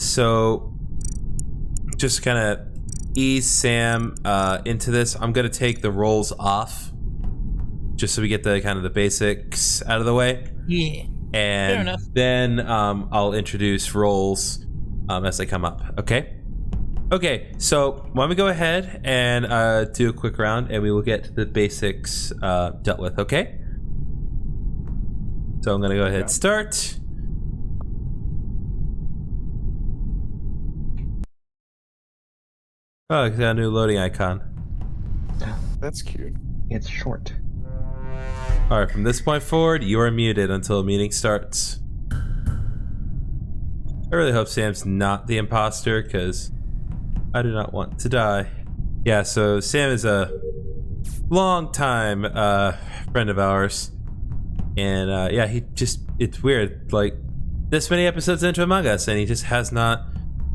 So just kind of ease Sam into this. I'm gonna take the rolls off, just so we get the kind of the basics out of the way. Yeah. And then I'll introduce roles as they come up. Okay. Okay. So why don't we go ahead and do a quick round, and we will get the basics dealt with. Okay. So I'm gonna go ahead and start. Oh, it's got a new loading icon. That's cute. It's short. Alright, from this point forward, you are muted until a meeting starts. I really hope Sam's not the imposter, because I do not want to die. Yeah, so Sam is a long-time friend of ours. And yeah, he just, it's weird. Like, this many episodes into Among Us, and he just has not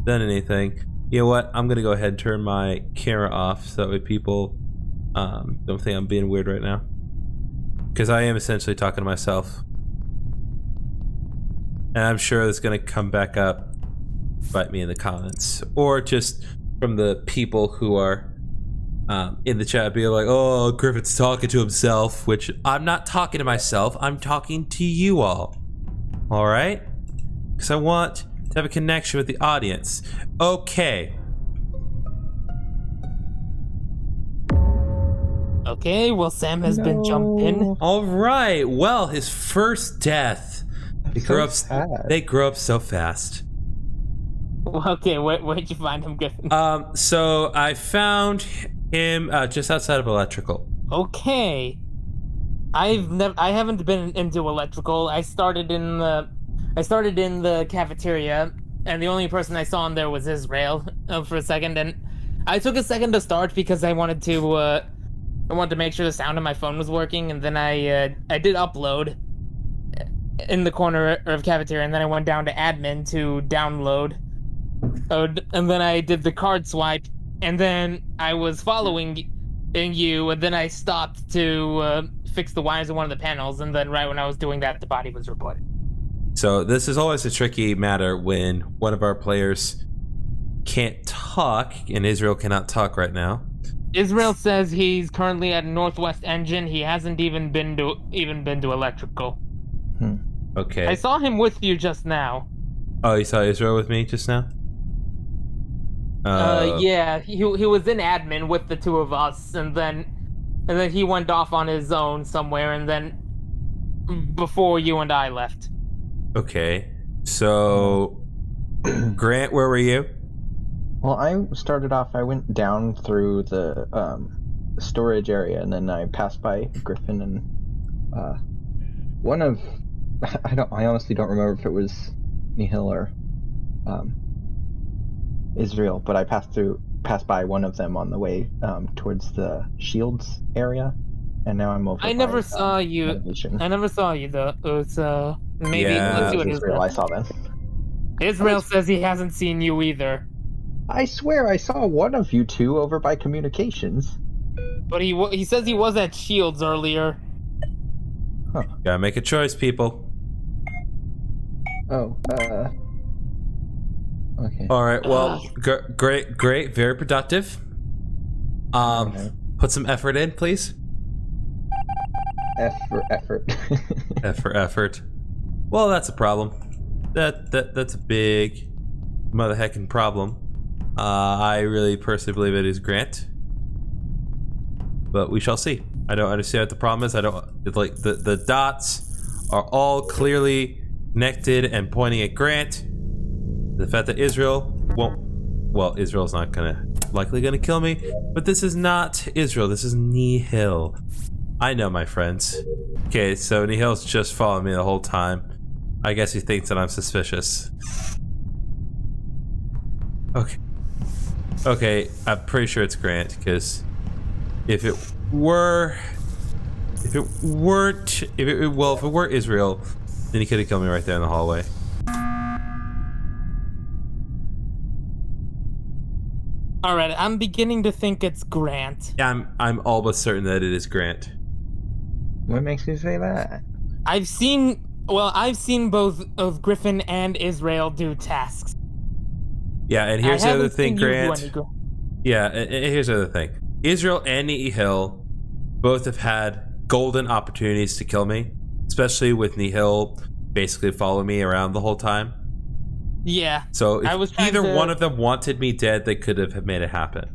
done anything. You know what? I'm gonna go ahead and turn my camera off so that way people don't think I'm being weird right now. Because I am essentially talking to myself. And I'm sure it's gonna come back up, bite me in the comments. Or just from the people who are in the chat being like, oh, Griffin's talking to himself, which I'm not talking to myself, I'm talking to you all. Alright? Because I want to have a connection with the audience. Okay. Okay, well, Sam has been jumped in. Alright, well, his first death. They grow up so fast. Okay, where'd you find him, Griffin? So I found him just outside of electrical. Okay. I haven't been into electrical. I started in the cafeteria, and the only person I saw in there was Israel for a second, and I took a second to start because I wanted to make sure the sound of my phone was working, and then I did upload in the corner of cafeteria, and then I went down to admin to download, and then I did the card swipe, and then I was following you, and then I stopped to fix the wires in one of the panels, and then right when I was doing that, the body was reported. So this is always a tricky matter when one of our players can't talk, and Israel cannot talk right now. Israel says he's currently at Northwest Engine. He hasn't even been to electrical. Okay. I saw him with you just now. Oh, you saw Israel with me just now? Yeah, he was in admin with the two of us, and then he went off on his own somewhere, and then before you and I left. Okay. So, Grant, where were you? Well, I started off, I went down through the storage area, and then I passed by Griffin and one of, I honestly don't remember if it was Nihil or Israel, but I passed by one of them on the way towards the shields area, and now I'm over. I never saw you. Elevation. I never saw you though. It was maybe let's see what Israel I saw then. Israel says he hasn't seen you either. I swear I saw one of you two over by communications. But he says he was at Shields earlier. Huh. Gotta make a choice, people. Oh, okay. Alright, well, great, very productive. Okay. Put some effort in, please. F for effort. F for effort. Well, that's a problem. That's a big mother heckin' problem. I really personally believe it is Grant, but we shall see. I don't understand what the problem is. Like the dots are all clearly connected and pointing at Grant. The fact that Israel won't, well, Israel's not likely gonna kill me, but this is not Israel. This is Nihil. I know, my friends. Okay, so Nihil's just following me the whole time. I guess he thinks that I'm suspicious. Okay, I'm pretty sure it's Grant, because if it were Israel, then he could have killed me right there in the hallway. All right, I'm beginning to think it's Grant. Yeah, I'm all but certain that it is Grant. What makes you say that? I've seen both of Griffin and Israel do tasks. Yeah, and here's the other thing, Grant. Here's Here's the other thing. Israel and Nihil both have had golden opportunities to kill me, especially with Nihil basically following me around the whole time. Yeah. So I was if trying either to- one of them wanted me dead, they could have made it happen.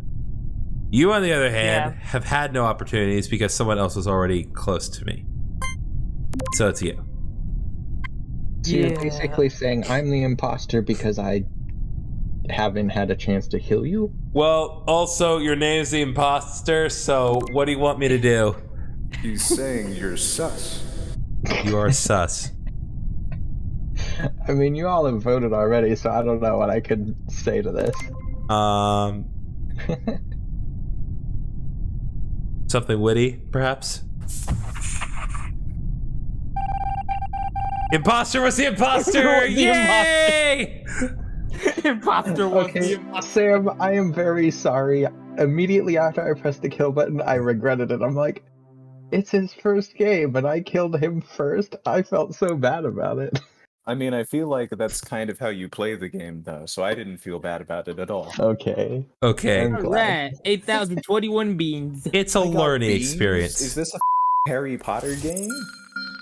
You, on the other hand, have had no opportunities because someone else was already close to me. So it's you. So you're basically saying I'm the imposter because I haven't had a chance to kill you? Well, also, your name's the imposter, so what do you want me to do? He's saying you're sus. You are sus. I mean, you all have voted already, so I don't know what I could say to this. Something witty, perhaps? Imposter was the imposter! Was the Yay! Imposter was the Okay, imposter. Sam, I am very sorry. Immediately after I pressed the kill button, I regretted it. I'm like, it's his first game, and I killed him first. I felt so bad about it. I mean, I feel like that's kind of how you play the game, though, so I didn't feel bad about it at all. Okay. Okay, I'm glad. Alright, 8,021 beans. it's a I got learning beans? experience. Is this a Harry Potter game?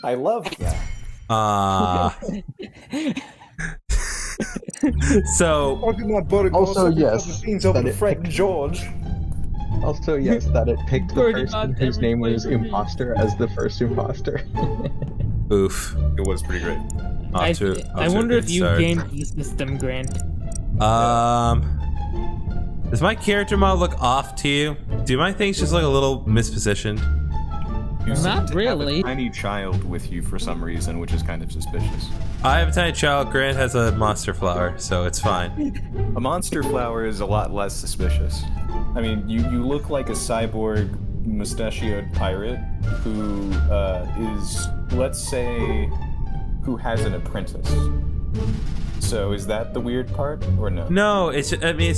I love that. So, Also, yes, beans over that to it Fred picked- George. Also, yes, that it picked the Birdie person got whose name was everything. Imposter as the first imposter. oof. It was pretty great. I Off to I a wonder good if you start. gamed the system, Grant. Does my character model look off to you? Do my things just look a little mispositioned? You seem Not to have really. a tiny child with you for some reason, which is kind of suspicious. I have a tiny child. Grant has a monster flower, so it's fine. A monster flower is a lot less suspicious. I mean, you look like a cyborg mustachioed pirate who is, let's say, who has an apprentice. So is that the weird part, or no? No, it's. I mean,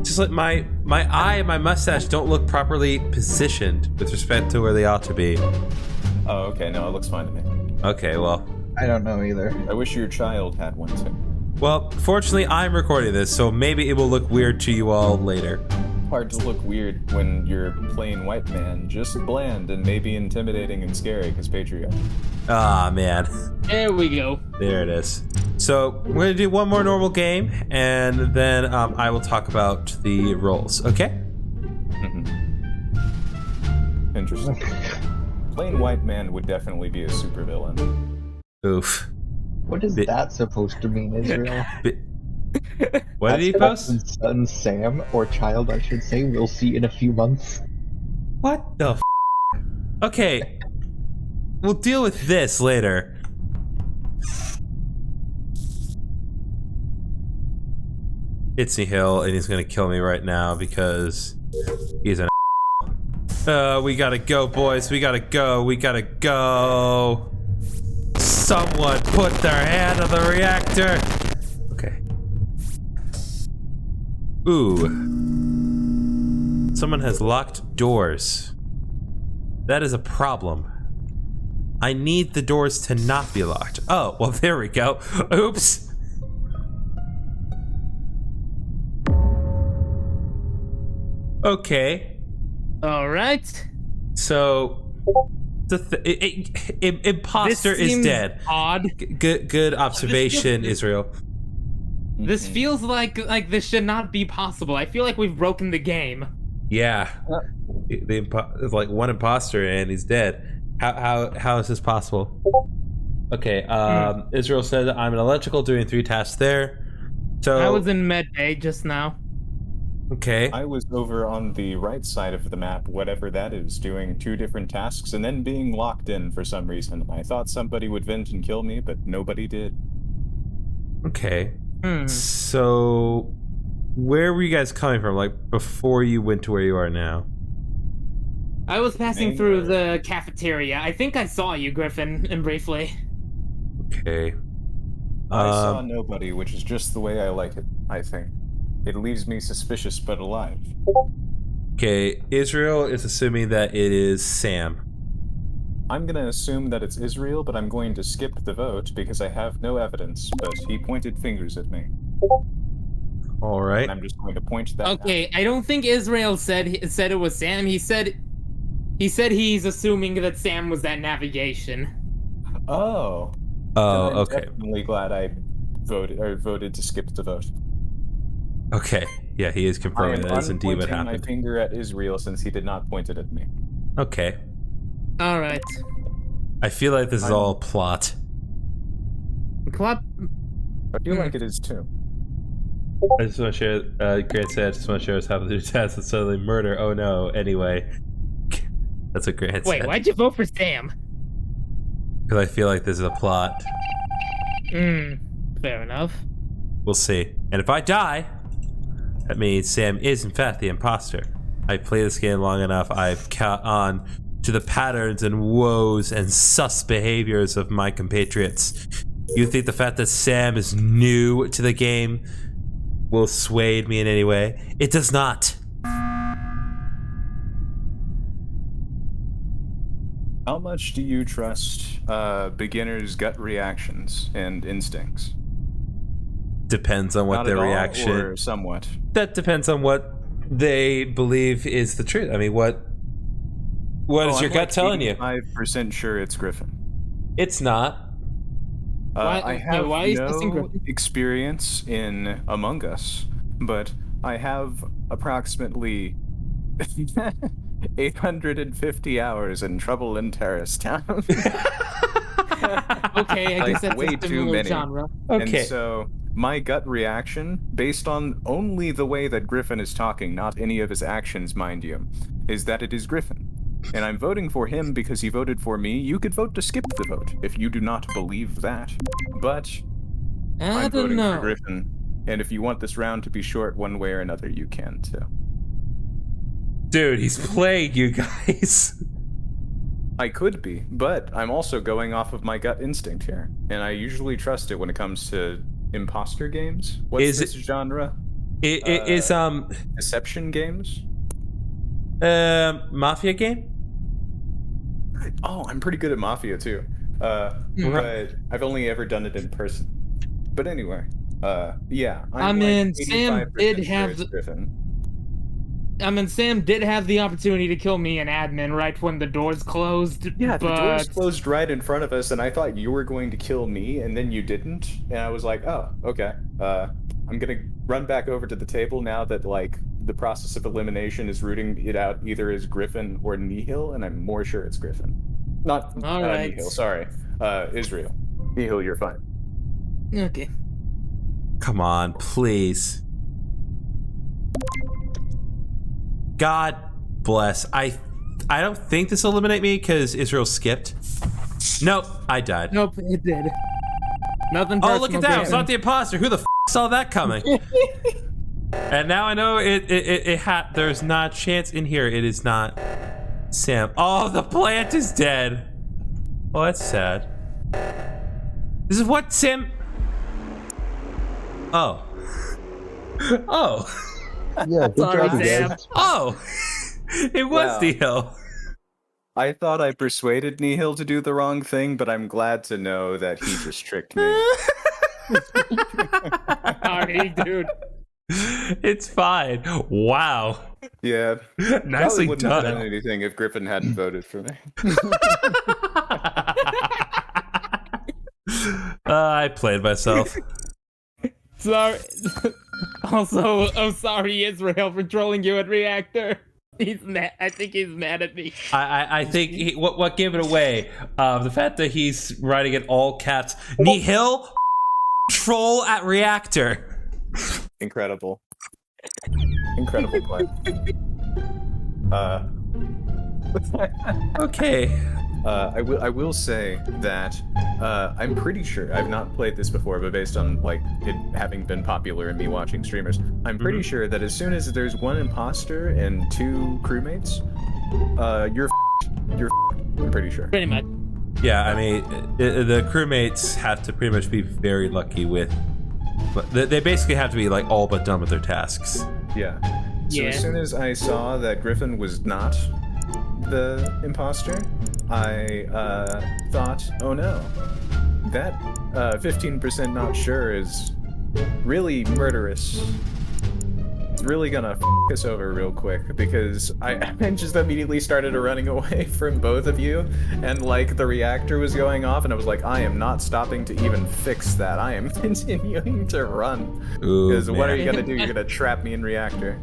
just like my eye and my mustache don't look properly positioned with respect to where they ought to be. Oh, okay, no, it looks fine to me. Okay, well, I don't know either. I wish your child had one too. well. Fortunately, I'm recording this, so maybe it will look weird to you all later. Hard to look weird when you're plain white man, just bland and maybe intimidating and scary because patriarchy. Ah, man. There we go. There it is. So we're gonna do one more normal game, and then I will talk about the roles. Okay? Interesting. Plain white man would definitely be a supervillain. Oof. What is that supposed to mean, Israel? What did he That's post? Son Sam, or child, I should say, we'll see in a few months. What the? Okay. We'll deal with this later. It's Nihil, and he's gonna kill me right now because he's an. We gotta go, boys. We gotta go. We gotta go. Someone put their hand on the reactor. Okay. Ooh. Someone has locked doors. That is a problem. I need the doors to not be locked. Oh, well, there we go. Oops. Okay. All right. So, imposter This is seems dead. Odd. Good observation, feels- Israel. This feels like this should not be possible. I feel like we've broken the game. Yeah. It's like one imposter and he's dead. How is this possible? Okay, Israel said I'm an electrical doing 3 tasks there. So I was in med bay just now. okay. I was over on the right side of the map, whatever that is, doing 2 different tasks and then being locked in for some reason. I thought somebody would vent and kill me, but nobody did. Okay. So where were you guys coming from? Like before you went to where you are now? I was passing through the cafeteria. I think I saw you, Griffin, and briefly. Okay. I saw nobody, which is just the way I like it, I think. It leaves me suspicious but alive. Okay, Israel is assuming that it is Sam. I'm gonna assume that it's Israel, but I'm going to skip the vote because I have no evidence, but he pointed fingers at me. All right. And I'm just going to point that out. Okay, I don't think Israel said it was Sam. He said he's assuming that Sam was at navigation. Oh. Oh, Then I'm okay. definitely glad I voted to skip the vote. Okay. Yeah, he is I confirming am that is indeed what unpointing my happened. finger at Israel since he did not point it at me. Okay. All right. I feel like this is all a plot. Plot. I feel like it is too. I just want to share, Grant said, I just want to share us how to do tasks and suddenly murder. Oh no. Anyway. That's what Grant Wait, said. why'd you vote for Sam? Because I feel like this is a plot. Fair enough. We'll see. And if I die, that means Sam is in fact the imposter. I've played this game long enough. I've caught on to the patterns and woes and sus behaviors of my compatriots. You think the fact that Sam is new to the game will sway me in any way? It does not. How much do you trust beginners' gut reactions and instincts? Depends on what Not their at all, reaction. or somewhat. That depends on what they believe is the truth. I mean, what is your gut telling you? 5% sure it's Griffin. It's not. I have why is this in no Griffin? experience in Among Us, but I have approximately 850 hours in Trouble in Terrorist Town. Okay, I Like, guess that's way a too similar many. genre. Okay. And so my gut reaction, based on only the way that Griffin is talking, not any of his actions, mind you, is that it is Griffin. And I'm voting for him because he voted for me. You could vote to skip the vote if you do not believe that. But I I'm don't voting know. for Griffin. And if you want this round to be short one way or another, you can too. Dude, he's playing you guys. I could be, but I'm also going off of my gut instinct here. And I usually trust it when it comes to imposter games. What's Is this genre? It is Deception games? Mafia game? Oh, I'm pretty good at Mafia too. But I've only ever done it in person. But anyway, yeah. I mean, Sam 85% did sure have it's the- Griffin. I mean, Sam did have the opportunity to kill me and Admin right when the doors closed. Yeah, the but... doors closed right in front of us, and I thought you were going to kill me, and then you didn't. And I was like, oh, okay. I'm gonna run back over to the table now that, like, the process of elimination is rooting it out either as Griffin or Nihil, and I'm more sure it's Griffin. Not All right. Nihil, sorry. Israel. Nihil, you're fine. Okay. Come on, please. God bless. I don't think this will eliminate me because Israel skipped. Nope, I died. Nope, it did. Nothing Oh, look at that! It's personal, not the imposter. Who the saw that coming? And now I know it had. There's not a chance in here. It is not Sam. Oh, the plant is dead. Oh, that's sad. This is what Sam. Oh. Oh. Yeah, good Sorry, job, you Sam. guys. Oh. It was Wow. Nihil. I thought I persuaded Nihil to do the wrong thing, but I'm glad to know that he just tricked me. Sorry, dude. It's fine. Wow. Yeah. Nicely Probably wouldn't have done done. anything if Griffin hadn't voted for me. I played myself. Sorry. Also, I'm sorry, Israel, for trolling you at Reactor. He's mad. I think he's mad at me. I think what gave it away? The fact that he's writing it all caps. Nihil troll at reactor. Incredible. Incredible play. Okay. I will say that I'm pretty sure I've not played this before, but based on like it having been popular and me watching streamers, I'm pretty sure that as soon as there's one imposter and two crewmates, you're I'm pretty sure. Pretty much. Yeah, I mean, the crewmates have to pretty much be very lucky with. But they basically have to be like all but done with their tasks. Yeah. So Yeah. as soon as I saw that Griffin was not the imposter, I thought, oh no, that 15% not sure is really murderous. It's really gonna f us over real quick because I just immediately started running away from both of you, and like the reactor was going off, and I was like, I am not stopping to even fix that. I am continuing to run. Because what are you gonna do? You're gonna trap me in reactor.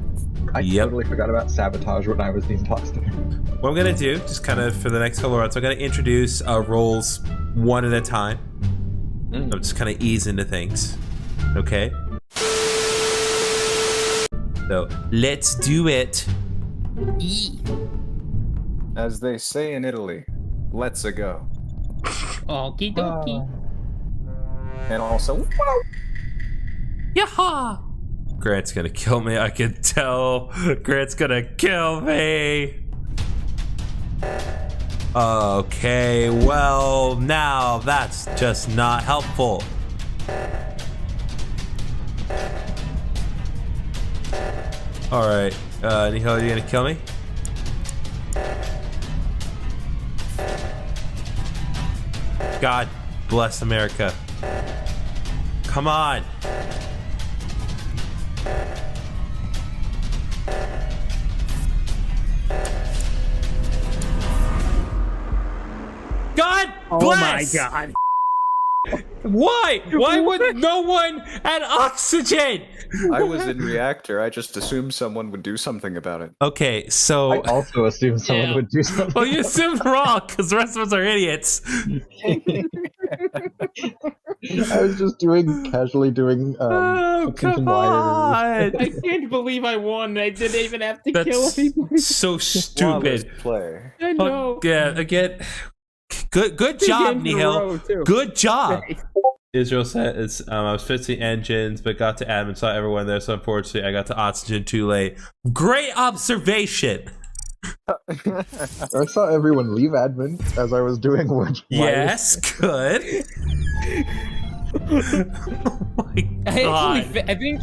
I Yep. totally forgot about sabotage when I was the imposter. What I'm gonna do, just kind of for the next couple of rounds, I'm gonna introduce roles one at a time. I'm just kind of ease into things. Okay? So, let's do it. As they say in Italy, let's-a go. Okie dokie. And also, Yaha! Grant's gonna kill me, I can tell. Grant's gonna kill me. Okay, well, now that's just not helpful. Alright, Nihil, you gonna kill me? God bless America. Come on. God bless! Oh my god. Why? Why would no one add oxygen? I was in reactor. I just assumed someone would do something about it. Okay, I so also assumed someone Yeah. would do something. well, you assumed wrong because the rest of us are idiots. I was just casually doing Oh, chickens come and wires. on! I can't believe I won. I didn't even have to kill That's anybody. so Flawless stupid. play. I know. Yeah, again, good Two job, games in a Nihil. row, too. Good job. Thanks. Israel says, I was fixing engines, but got to admin, saw everyone there, so unfortunately I got to oxygen too late. Great observation. I saw everyone leave admin as I was doing wires. Yes, good. Oh my God. I think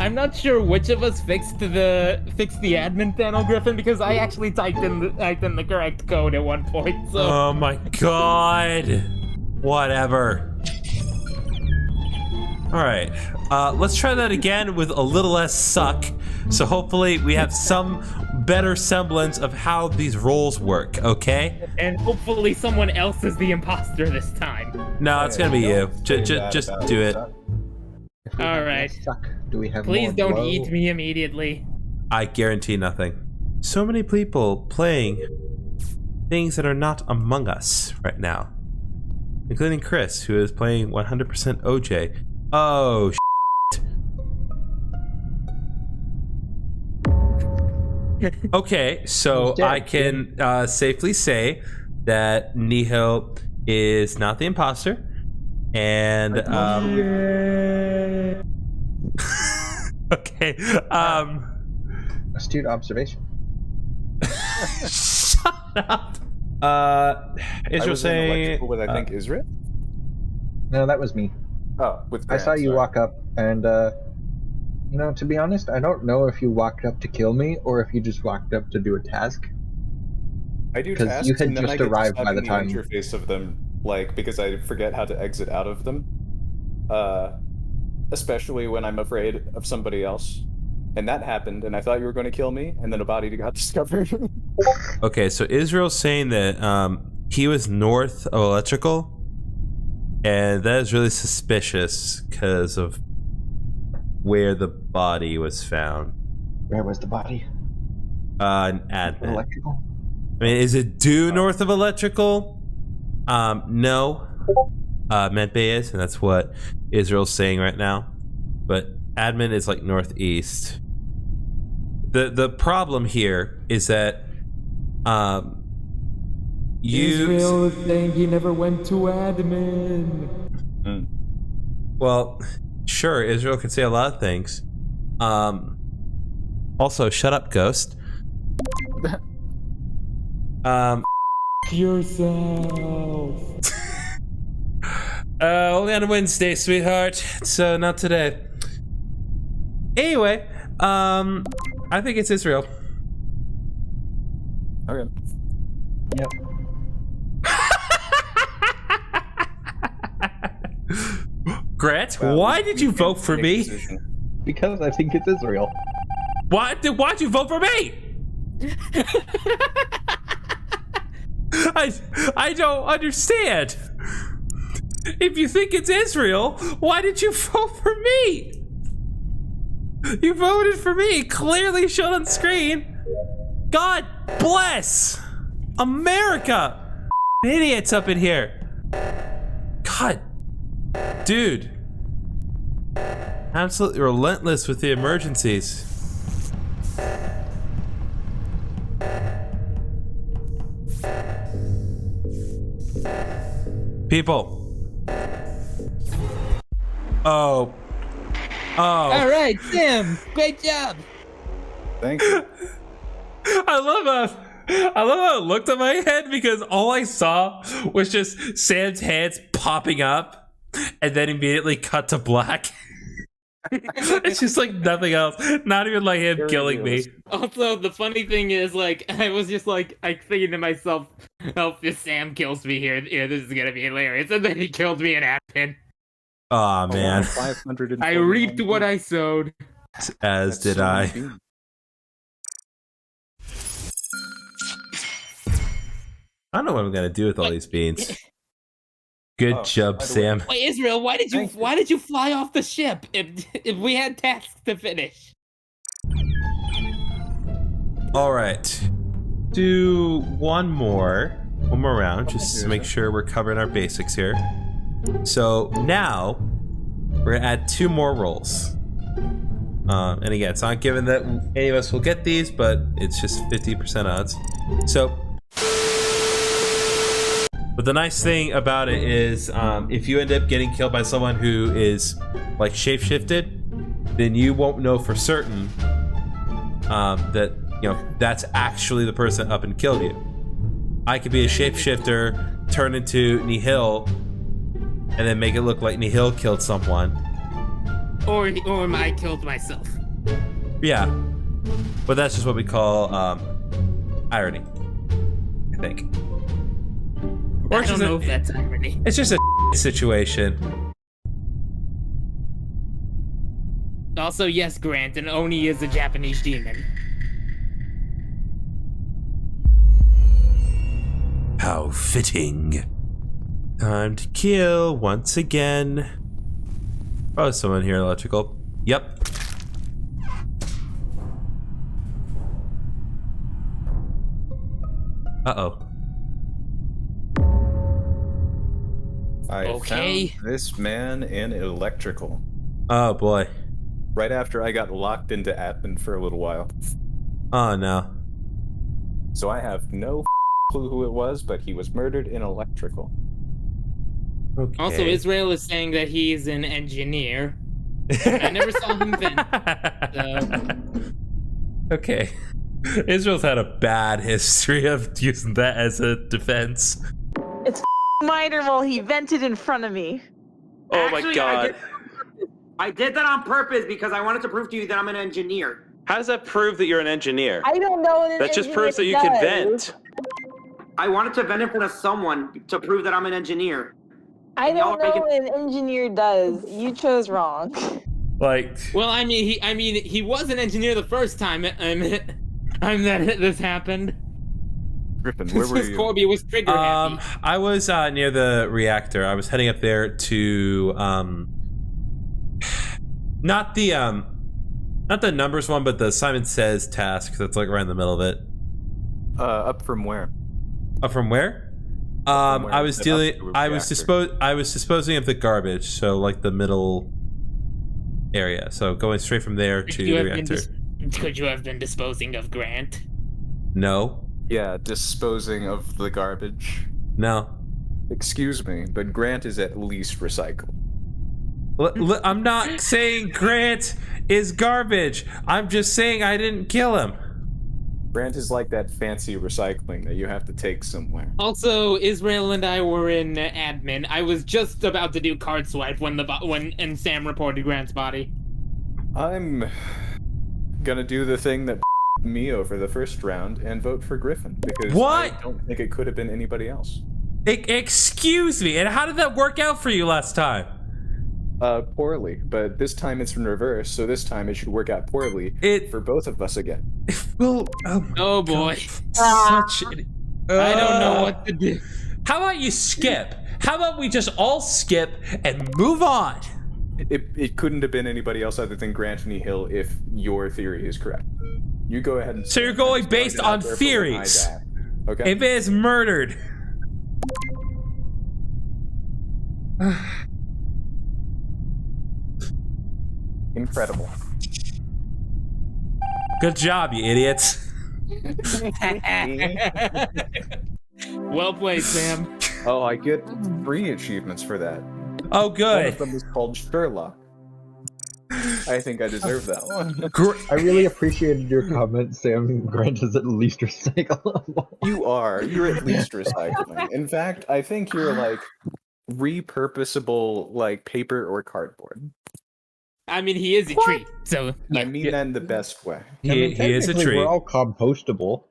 I'm not sure which of us fixed the admin panel, Griffin, because I actually typed in the correct code at one point. So Oh my God. Whatever. All right, let's try that again with a little less suck. So hopefully we have some better semblance of how these roles work, okay? and hopefully someone else is the imposter this time. No, it's gonna be you. Just do it. All right. Suck. Do we have Please more don't blow? eat me immediately. I guarantee nothing. So many people playing things that are not Among Us right now, including Chris, who is playing 100% OJ. Oh, okay, so He's dead, I can safely say that Nihil is not the imposter, and okay, Astute observation. shut up. I Israel was in saying, electrical with, I think, Israel? No, that was me. Oh, with I Grant, saw you sorry. walk up, and to be honest, I don't know if you walked up to kill me or if you just walked up to do a task. I do 'Cause tasks, you had and then just I get arrived stuck by in the time- interface of them, like, because I forget how to exit out of them. Especially when I'm afraid of somebody else. And that happened, and I thought you were going to kill me, and then a body got discovered. okay, so Israel's saying that he was north of electrical, and that is really suspicious because of where the body was found. Where was the body? An admin. Electrical? I mean, is it due north of electrical? No. Medbay is, and that's what Israel's saying right now. But admin is like northeast. The problem here is that Israel is saying he never went to admin. Well, sure, Israel can say a lot of things. Also, shut up, Ghost. Yourself. Only on Wednesday, sweetheart. So not today. Anyway, I think it's Israel. Okay. Yep. Grant, Wow, why did you can't vote for make a me? decision. Because I think it's Israel. Why'd you vote for me? I don't understand. If you think it's Israel, why did you vote for me? You voted for me, clearly shown on screen. God bless America. Idiots up in here. God, dude. Absolutely relentless with the emergencies. People. Oh. All right, Tim. Great job. Thank you. I love how it looked at my head because all I saw was just Sam's hands popping up and then immediately cut to black. It's just like nothing else. Not even like him Very killing me. realistic. Also, the funny thing is, like, I was just like, I thinking to myself, "Oh, if Sam kills me here, this is gonna be hilarious." And then he killed me in admin. Aw, man. 500. I reaped what I sowed. As did I. I don't know what I'm gonna do with all these beans. Good Oh, job, by the way- Sam. Wait, Israel, why did you fly off the ship if we had tasks to finish? All right. Do one more round, just to make sure we're covering our basics here. So now we're gonna add 2 more rolls. And again, it's not given that any of us will get these, but it's just 50% odds. So, but the nice thing about it is, if you end up getting killed by someone who is like shapeshifted, then you won't know for certain that that's actually the person up and killed you. I could be a shapeshifter, turn into Nihil, and then make it look like Nihil killed someone. Or I killed myself. Yeah, but that's just what we call irony, I think. Or I it's don't just know if that's irony. It's just a situation. Also, yes, Grant, an Oni is a Japanese demon. How fitting. Time to kill once again. Oh, someone here electrical. Yep. Uh-oh. I Okay. found this man in electrical. Oh boy. Right after I got locked into admin for a little while. Oh no. So I have no clue who it was, but he was murdered in electrical. Okay. Also, Israel is saying that he's an engineer. I never saw him then. Okay. Israel's had a bad history of using that as a defense. It's Admiral. He vented in front of me. Oh Actually, my god. I did that on purpose because I wanted to prove to you that I'm an engineer. How does that prove that you're an engineer? I don't know what an That just engineer proves that you can does. vent. I wanted to vent in front of someone to prove that I'm an engineer. I Y'all don't are know making- what an engineer does. You chose wrong. Like, Well, I mean, he was an engineer the first time. That this happened. Griffin, where were you? Corby was trigger happy. I was near the reactor. I was heading up there to not the numbers one, but the Simon Says task. That's like right in the middle of it. Up from where? From where? From where? I was Up dealing. to a I was disposing of the garbage. So like the middle area. So going straight from there to the reactor. Could you have been disposing of Grant? No. Yeah, disposing of the garbage. No. Excuse me, but Grant is at least recycled. I'm not saying Grant is garbage. I'm just saying I didn't kill him. Grant is like that fancy recycling that you have to take somewhere. Also, Israel and I were in admin. I was just about to do card swipe when Sam reported Grant's body. I'm gonna do the thing that me over the first round and vote for Griffin because What? I don't think it could have been anybody else. Excuse me. And how did that work out for you last time? Poorly, but this time it's in reverse, so this time it should work out poorly for both of us again. Well, Oh boy. such. I don't know what to do. How about you skip? How about we just all skip and move on? It couldn't have been anybody else other than Grant and Hill if your theory is correct. You go ahead and. So you're going based on theories. Okay. If it is murdered. Incredible. Good job, you idiots. Well played, Sam. Oh, I get 3 achievements for that. Oh, One good. of them is called Sherlock. I think I deserve that one. I really appreciated your comment, Sam. Grant is at least recyclable. You're at least recycling. In fact, I think you're like repurposable, like paper or cardboard. I mean, he is a tree, so I mean that in the best way. He is a technically, tree. We're all compostable.